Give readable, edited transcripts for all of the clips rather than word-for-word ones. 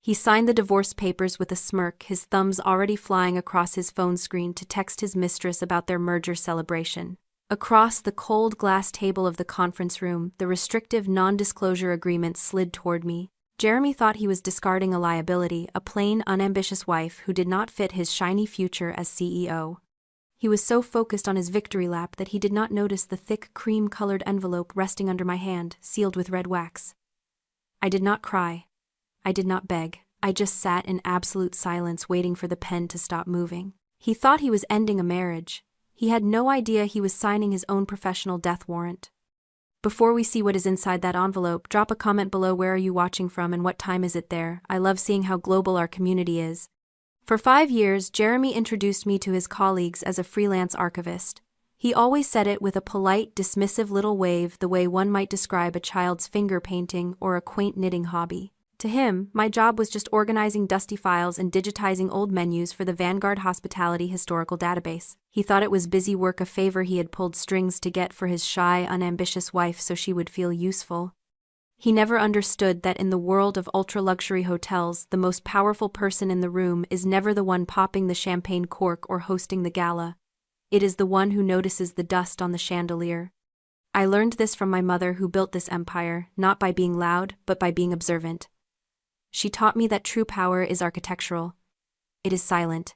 He signed the divorce papers with a smirk, his thumbs already flying across his phone screen to text his mistress about their merger celebration. Across the cold glass table of the conference room, the restrictive non-disclosure agreement slid toward me. Jeremy thought he was discarding a liability, a plain, unambitious wife who did not fit his shiny future as CEO. He was so focused on his victory lap that he did not notice the thick, cream-colored envelope resting under my hand, sealed with red wax. I did not cry. I did not beg. I just sat in absolute silence waiting for the pen to stop moving. He thought he was ending a marriage. He had no idea he was signing his own professional death warrant. Before we see what is inside that envelope, drop a comment below. Where are you watching from and what time is it there? I love seeing how global our community is. For 5 years, Jeremy introduced me to his colleagues as a freelance archivist. He always said it with a polite, dismissive little wave, the way one might describe a child's finger painting or a quaint knitting hobby. To him, my job was just organizing dusty files and digitizing old menus for the Vanguard Hospitality Historical Database. He thought it was busy work, a favor he had pulled strings to get for his shy, unambitious wife so she would feel useful. He never understood that in the world of ultra-luxury hotels, the most powerful person in the room is never the one popping the champagne cork or hosting the gala. It is the one who notices the dust on the chandelier. I learned this from my mother, who built this empire, not by being loud, but by being observant. She taught me that true power is architectural. It is silent.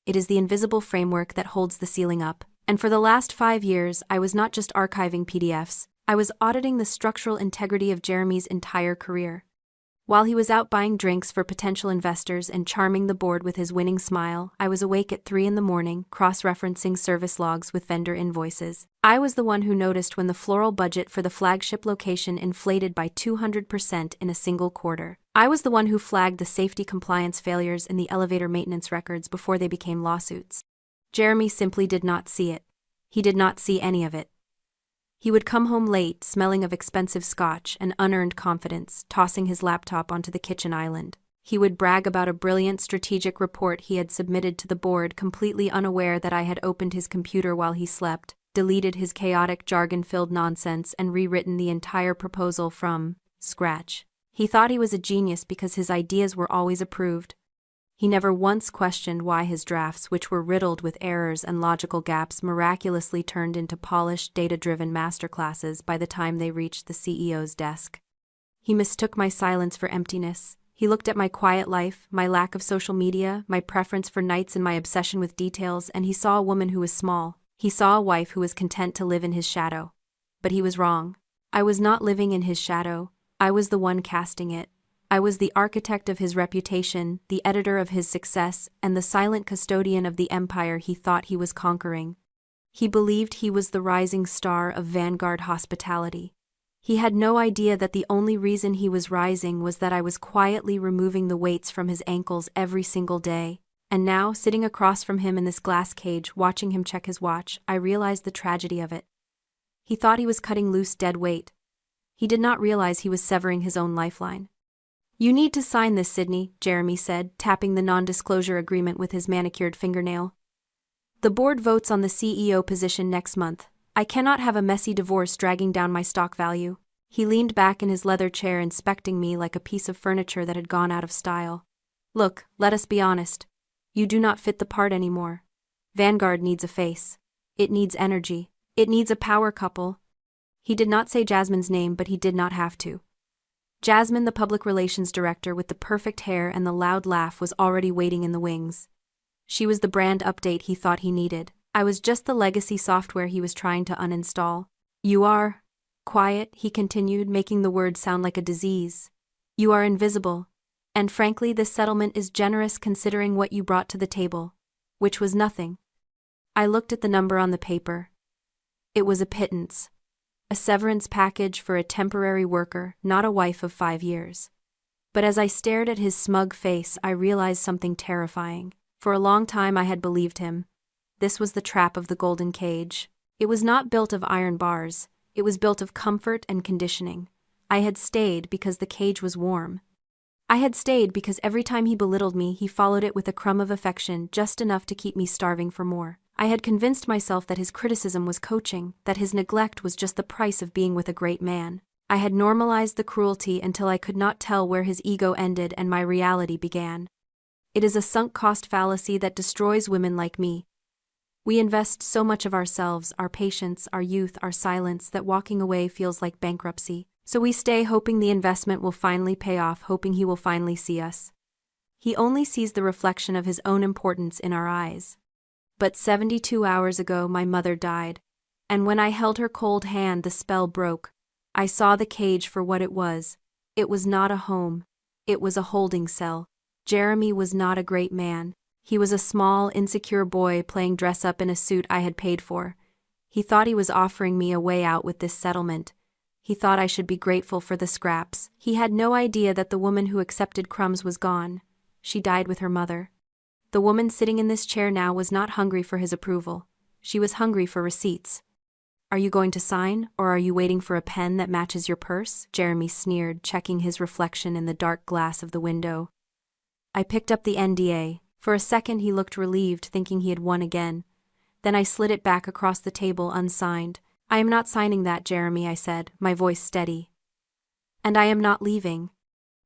It is the invisible framework that holds the ceiling up. And for the last 5 years, I was not just archiving PDFs, I was auditing the structural integrity of Jeremy's entire career. While he was out buying drinks for potential investors and charming the board with his winning smile, I was awake at 3 a.m, cross-referencing service logs with vendor invoices. I was the one who noticed when the floral budget for the flagship location inflated by 200% in a single quarter. I was the one who flagged the safety compliance failures in the elevator maintenance records before they became lawsuits. Jeremy simply did not see it. He did not see any of it. He would come home late, smelling of expensive scotch and unearned confidence, tossing his laptop onto the kitchen island. He would brag about a brilliant strategic report he had submitted to the board, completely unaware that I had opened his computer while he slept, deleted his chaotic, jargon-filled nonsense, and rewritten the entire proposal from scratch. He thought he was a genius because his ideas were always approved. He never once questioned why his drafts, which were riddled with errors and logical gaps, miraculously turned into polished, data-driven masterclasses by the time they reached the CEO's desk. He mistook my silence for emptiness. He looked at my quiet life, my lack of social media, my preference for nights, and my obsession with details, and he saw a woman who was small. He saw a wife who was content to live in his shadow. But he was wrong. I was not living in his shadow. I was the one casting it. I was the architect of his reputation, the editor of his success, and the silent custodian of the empire he thought he was conquering. He believed he was the rising star of Vanguard Hospitality. He had no idea that the only reason he was rising was that I was quietly removing the weights from his ankles every single day. And now, sitting across from him in this glass cage, watching him check his watch, I realized the tragedy of it. He thought he was cutting loose dead weight. He did not realize he was severing his own lifeline. "You need to sign this, Sydney," Jeremy said, tapping the non-disclosure agreement with his manicured fingernail. "The board votes on the CEO position next month. I cannot have a messy divorce dragging down my stock value." He leaned back in his leather chair, inspecting me like a piece of furniture that had gone out of style. "Look, let us be honest. You do not fit the part anymore. Vanguard needs a face. It needs energy. It needs a power couple." He did not say Jasmine's name, but he did not have to. Jasmine, the public relations director with the perfect hair and the loud laugh, was already waiting in the wings. She was the brand update he thought he needed. I was just the legacy software he was trying to uninstall. "You are quiet," he continued, making the word sound like a disease. "You are invisible. And frankly, this settlement is generous considering what you brought to the table." Which was nothing. I looked at the number on the paper. It was a pittance. A severance package for a temporary worker, not a wife of 5 years. But as I stared at his smug face, I realized something terrifying. For a long time I had believed him. This was the trap of the golden cage. It was not built of iron bars. It was built of comfort and conditioning. I had stayed because the cage was warm. I had stayed because every time he belittled me, he followed it with a crumb of affection, just enough to keep me starving for more. I had convinced myself that his criticism was coaching, that his neglect was just the price of being with a great man. I had normalized the cruelty until I could not tell where his ego ended and my reality began. It is a sunk cost fallacy that destroys women like me. We invest so much of ourselves, our patience, our youth, our silence, that walking away feels like bankruptcy. So we stay hoping the investment will finally pay off, hoping he will finally see us. He only sees the reflection of his own importance in our eyes. But 72 hours ago my mother died, and when I held her cold hand the spell broke. I saw the cage for what it was. It was not a home. It was a holding cell. Jeremy was not a great man. He was a small, insecure boy playing dress-up in a suit I had paid for. He thought he was offering me a way out with this settlement. He thought I should be grateful for the scraps. He had no idea that the woman who accepted crumbs was gone. She died with her mother. The woman sitting in this chair now was not hungry for his approval. She was hungry for receipts. "Are you going to sign, or are you waiting for a pen that matches your purse?" Jeremy sneered, checking his reflection in the dark glass of the window. I picked up the NDA. For a second he looked relieved, thinking he had won again. Then I slid it back across the table unsigned. "I am not signing that, Jeremy," I said, my voice steady. "And I am not leaving."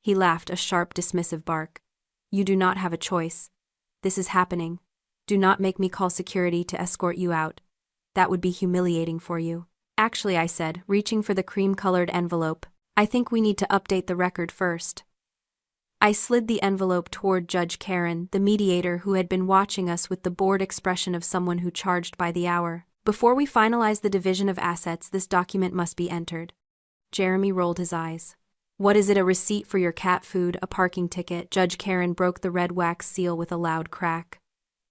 He laughed, a sharp, dismissive bark. "You do not have a choice. This is happening. Do not make me call security to escort you out. That would be humiliating for you." "Actually," I said, reaching for the cream-colored envelope, "I think we need to update the record first." I slid the envelope toward Judge Karen, the mediator who had been watching us with the bored expression of someone who charged by the hour. "Before we finalize the division of assets, this document must be entered." Jeremy rolled his eyes. "What is it, a receipt for your cat food, a parking ticket?" Judge Karen broke the red wax seal with a loud crack.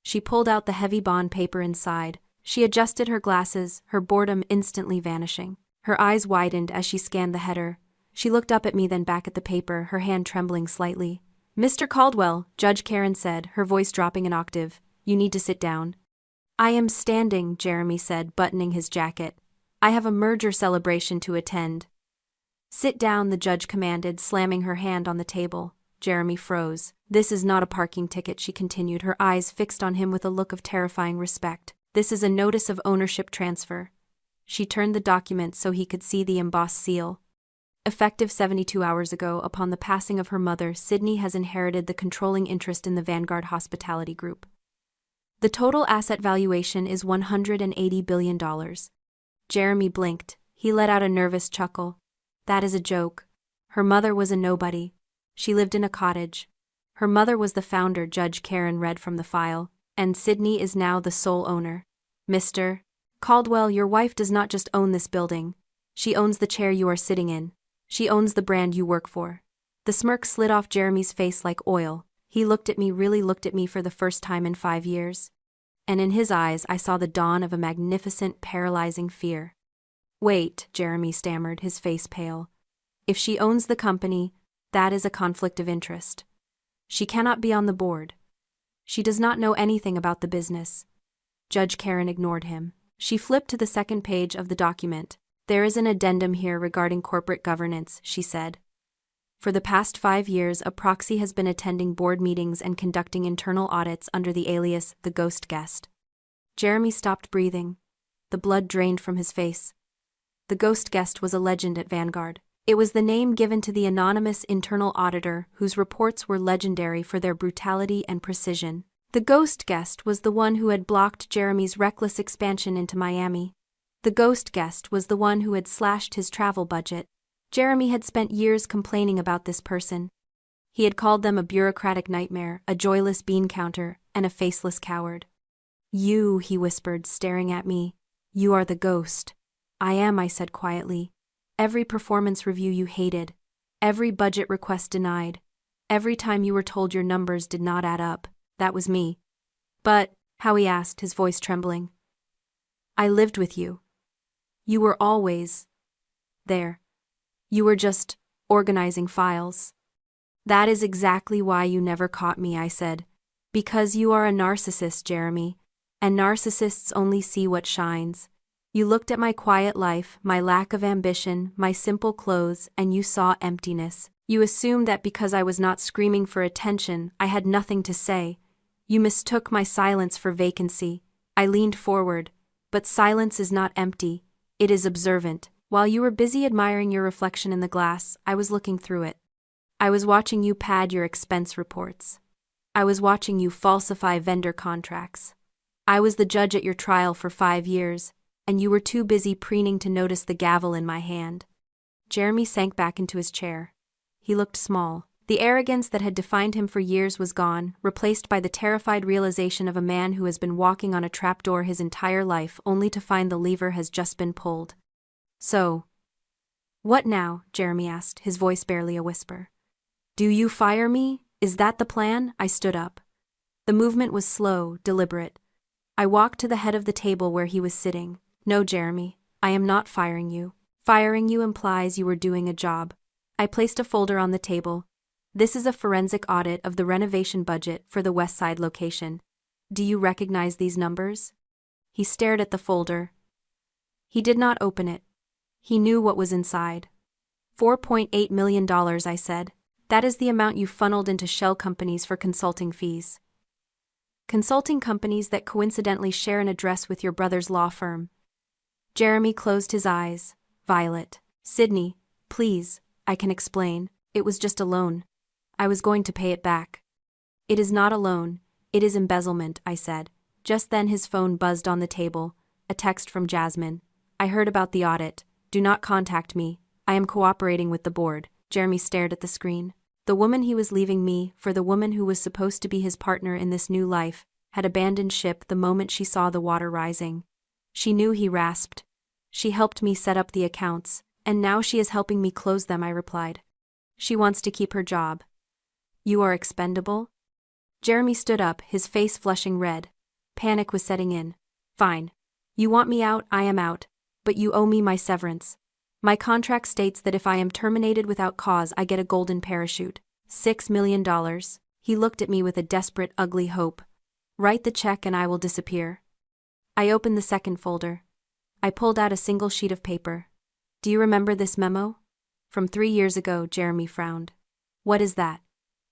She pulled out the heavy bond paper inside. She adjusted her glasses, her boredom instantly vanishing. Her eyes widened as she scanned the header. She looked up at me, then back at the paper, her hand trembling slightly. "Mr. Caldwell," Judge Karen said, her voice dropping an octave, "you need to sit down." "I am standing," Jeremy said, buttoning his jacket. "I have a merger celebration to attend." "Sit down," the judge commanded, slamming her hand on the table. Jeremy froze. "This is not a parking ticket," she continued, her eyes fixed on him with a look of terrifying respect. "This is a notice of ownership transfer." She turned the document so he could see the embossed seal. "Effective 72 hours ago, upon the passing of her mother, Sydney has inherited the controlling interest in the Vanguard Hospitality Group. The total asset valuation is $180 billion. Jeremy blinked. He let out a nervous chuckle. "That is a joke. Her mother was a nobody. She lived in a cottage. Her mother was the founder," Judge Karen read from the file, "and Sydney is now the sole owner. Mr. Caldwell, your wife does not just own this building. She owns the chair you are sitting in. She owns the brand you work for." The smirk slid off Jeremy's face like oil. He looked at me, really looked at me for the first time in 5 years. And in his eyes I saw the dawn of a magnificent, paralyzing fear. "Wait," Jeremy stammered, his face pale. "If she owns the company, that is a conflict of interest. She cannot be on the board. She does not know anything about the business." Judge Karen ignored him. She flipped to the second page of the document. "There is an addendum here regarding corporate governance," she said. "For the past 5 years, a proxy has been attending board meetings and conducting internal audits under the alias The Ghost Guest." Jeremy stopped breathing. The blood drained from his face. The Ghost Guest was a legend at Vanguard. It was the name given to the anonymous internal auditor whose reports were legendary for their brutality and precision. The Ghost Guest was the one who had blocked Jeremy's reckless expansion into Miami. The Ghost Guest was the one who had slashed his travel budget. Jeremy had spent years complaining about this person. He had called them a bureaucratic nightmare, a joyless bean counter, and a faceless coward. "You," he whispered, staring at me. "You are the ghost." "I am," I said quietly. "Every performance review you hated. Every budget request denied. Every time you were told your numbers did not add up. That was me." "But," Howie asked, his voice trembling, "I lived with you. You were always there. You were just organizing files." "That is exactly why you never caught me," I said. "Because you are a narcissist, Jeremy. And narcissists only see what shines. You looked at my quiet life, my lack of ambition, my simple clothes, and you saw emptiness. You assumed that because I was not screaming for attention, I had nothing to say. You mistook my silence for vacancy." I leaned forward. "But silence is not empty. It is observant. While you were busy admiring your reflection in the glass, I was looking through it. I was watching you pad your expense reports. I was watching you falsify vendor contracts. I was the judge at your trial for 5 years, and you were too busy preening to notice the gavel in my hand. Jeremy sank back into his chair. He looked small. The arrogance that had defined him for years was gone, replaced by the terrified realization of a man who has been walking on a trapdoor his entire life only to find the lever has just been pulled. So, what now? Jeremy asked, his voice barely a whisper. Do you fire me? Is that the plan? I stood up. The movement was slow, deliberate. I walked to the head of the table where he was sitting. No, Jeremy, I am not firing you. Firing you implies you were doing a job. I placed a folder on the table. This is a forensic audit of the renovation budget for the West Side location. Do you recognize these numbers? He stared at the folder. He did not open it. He knew what was inside. $4.8 million, I said. That is the amount you funneled into shell companies for consulting fees. Consulting companies that coincidentally share an address with your brother's law firm. Jeremy closed his eyes. Violet. Sydney, please, I can explain. It was just a loan. I was going to pay it back. It is not a loan, it is embezzlement, I said. Just then his phone buzzed on the table, a text from Jasmine. I heard about the audit. Do not contact me. I am cooperating with the board. Jeremy stared at the screen. The woman he was leaving me for, the woman who was supposed to be his partner in this new life, had abandoned ship the moment she saw the water rising. She knew, he rasped. She helped me set up the accounts, and now she is helping me close them, I replied. She wants to keep her job. You are expendable? Jeremy stood up, his face flushing red. Panic was setting in. Fine. You want me out, I am out. But you owe me my severance. My contract states that if I am terminated without cause, I get a golden parachute. $6 million. He looked at me with a desperate, ugly hope. Write the check and I will disappear. I opened the second folder. I pulled out a single sheet of paper. Do you remember this memo? From 3 years ago, Jeremy frowned. What is that?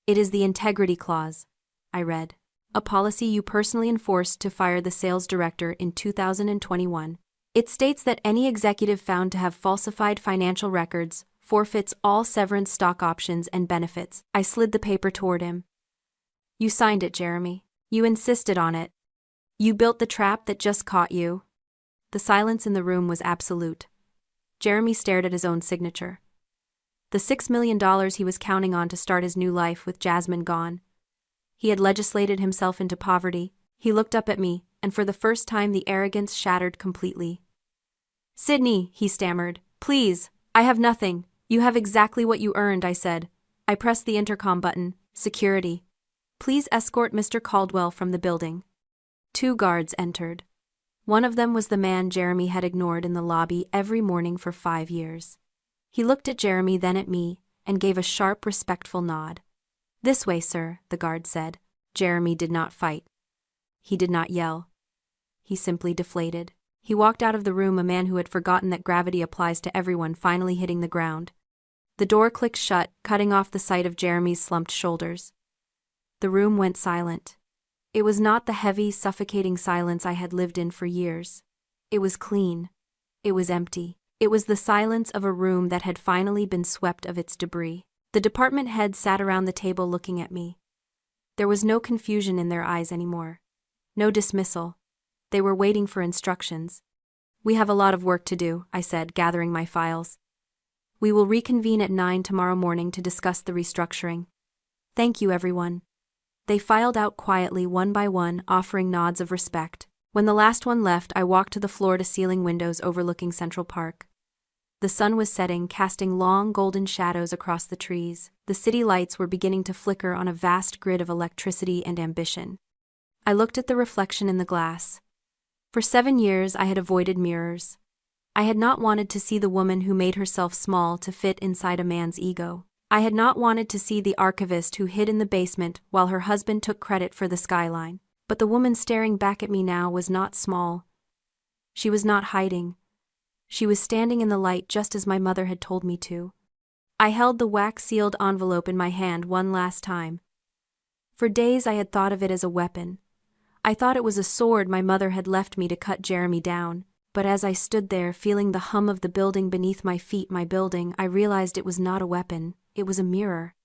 It is the integrity clause. I read. A policy you personally enforced to fire the sales director in 2021. It states that any executive found to have falsified financial records forfeits all severance stock options and benefits. I slid the paper toward him. You signed it, Jeremy. You insisted on it. You built the trap that just caught you. The silence in the room was absolute. Jeremy stared at his own signature. The $6 million he was counting on to start his new life with Jasmine gone. He had legislated himself into poverty. He looked up at me, and for the first time the arrogance shattered completely. Sydney, he stammered. Please, I have nothing. You have exactly what you earned, I said. I pressed the intercom button. Security. Please escort Mr. Caldwell from the building. 2 guards entered. One of them was the man Jeremy had ignored in the lobby every morning for 5 years. He looked at Jeremy, then at me, and gave a sharp, respectful nod. This way, sir, the guard said. Jeremy did not fight. He did not yell. He simply deflated. He walked out of the room, a man who had forgotten that gravity applies to everyone, finally hitting the ground. The door clicked shut, cutting off the sight of Jeremy's slumped shoulders. The room went silent. It was not the heavy, suffocating silence I had lived in for years. It was clean. It was empty. It was the silence of a room that had finally been swept of its debris. The department heads sat around the table looking at me. There was no confusion in their eyes anymore. No dismissal. They were waiting for instructions. We have a lot of work to do, I said, gathering my files. We will reconvene at 9 tomorrow morning to discuss the restructuring. Thank you, everyone. They filed out quietly, one by one, offering nods of respect. When the last one left, I walked to the floor-to-ceiling windows overlooking Central Park. The sun was setting, casting long golden shadows across the trees. The city lights were beginning to flicker on a vast grid of electricity and ambition. I looked at the reflection in the glass. For 7 years I had avoided mirrors. I had not wanted to see the woman who made herself small to fit inside a man's ego. I had not wanted to see the archivist who hid in the basement while her husband took credit for the skyline. But the woman staring back at me now was not small. She was not hiding. She was standing in the light just as my mother had told me to. I held the wax-sealed envelope in my hand one last time. For days I had thought of it as a weapon. I thought it was a sword my mother had left me to cut Jeremy down. But as I stood there, feeling the hum of the building beneath my feet, I realized it was not a weapon, it was a mirror.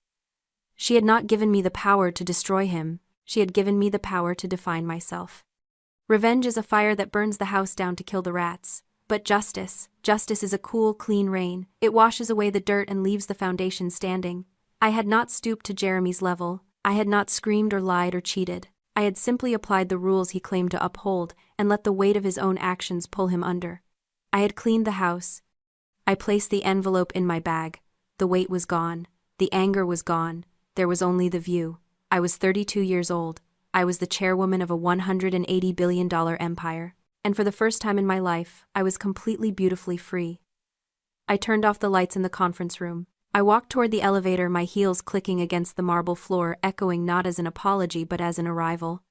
She had not given me the power to destroy him, she had given me the power to define myself. Revenge is a fire that burns the house down to kill the rats. But justice is a cool, clean rain. It washes away the dirt and leaves the foundation standing. I had not stooped to Jeremy's level. I had not screamed or lied or cheated. I had simply applied the rules he claimed to uphold and let the weight of his own actions pull him under. I had cleaned the house. I placed the envelope in my bag. The weight was gone. The anger was gone. There was only the view. I was 32 years old. I was the chairwoman of a $180 billion empire. And for the first time in my life, I was completely beautifully free. I turned off the lights in the conference room. I walked toward the elevator, my heels clicking against the marble floor, echoing not as an apology but as an arrival.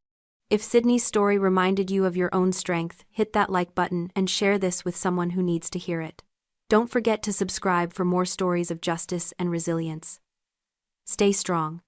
If Sydney's story reminded you of your own strength, hit that like button and share this with someone who needs to hear it. Don't forget to subscribe for more stories of justice and resilience. Stay strong.